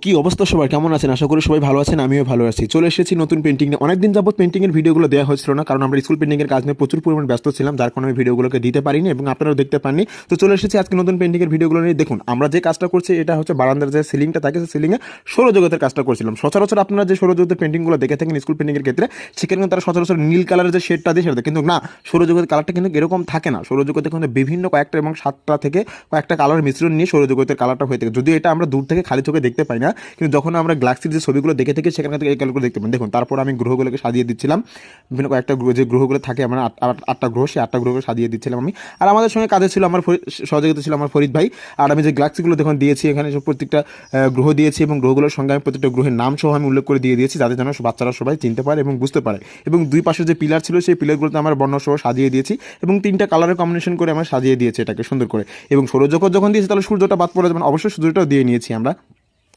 কি অবস্থা সবার, কেমন আছেন? আশা করি সবাই ভালো আছেন, আমিও ভালো আছি। চলে এসেছি নতুন পেন্টিং নিয়ে। অনেকদিন যাবত পেন্টিংয়ের ভিডিওগুলো দেওয়া হচ্ছিল না, কারণ আমরা স্কুল পেন্টিংয়ের কাজ নিয়ে প্রচুর পরিমাণ ব্যস্ত ছিলাম, যার কারণে আমি ভিডিওগুলোকে দিতে পারিনি এবং আপনারাও দেখতে পাননি। তো চলে এসেছি আজকে নতুন পেন্টিংয়ের ভিডিওগুলো নিয়ে। দেখুন, আমরা যে কাজটা করছি এটা হচ্ছে বারান্দার যে সিলিংটা থাকে, সেই সিলিংয়ে সৌরজগতের কাজটা করছিলাম। সচরাচর আপনারা যে সৌরজগতের পেন্টিংগুলো দেখে থাকেন স্কুল পেন্টিংয়ের ক্ষেত্রে, সেখানে তারা সচরাচর নীল কালারের যে শেডটা দিয়ে সেটা, কিন্তু না, সৌরজগতের কালারটা কিন্তু এরকম থাকে না। সৌরজগতে কিন্তু বিভিন্ন কয়েকটা এবং 7টা থেকে কয়েকটা কালার মিশ্রণ নিয়ে সৌরজগতের কালারটা হয়ে থাকে। যদিও এটা আমরা দূর থেকে খালি চোখে দেখতে পাই না, কিন্তু যখন আমরা গ্যালাক্সির যে ছবিগুলো দেখে থাকি সেখান থেকে এই কালারগুলো দেখতে পাই। দেখুন, তারপর আমি গ্রহগুলোকে সাজিয়ে দিচ্ছিলাম। বিভিন্ন কয়েকটা যে গ্রহগুলো থাকে, আমার 8টা গ্রহ, সেই 8টা গ্রহকে সাজিয়ে দিচ্ছিলাম আমি। আর আমাদের সঙ্গে কাজে ছিল আমার সহযোগিতা ছিল আমার ফরিদ ভাই। আর আমি যে গ্যালাক্সিগুলো দেখুন দিয়েছি, এখানে প্রত্যেকটা গ্রহ দিয়েছি এবং গ্রহগুলোর সঙ্গে আমি প্রত্যেকটা গ্রহের নাম সহ আমি উল্লেখ করে দিয়ে দিয়েছি, যাতে যেন বাচ্চারা সবাই চিনতে পারে এবং বুঝতে পারে। এবং দুই পাশে যে পিলার ছিল সেই পিলারগুলোতে আমার বর্ণ সহ সাজিয়ে দিয়েছি এবং 3টা কালারের কম্বিনেশন করে আমরা সাজিয়ে দিয়েছি এটাকে সুন্দর করে। এবং সৌরজগৎ যখন দিয়েছি তাহলে সূর্যটা বাদ পড়ে যাবে, অবশ্যই সূর্যটাও দিয়ে নিয়েছি আমরা।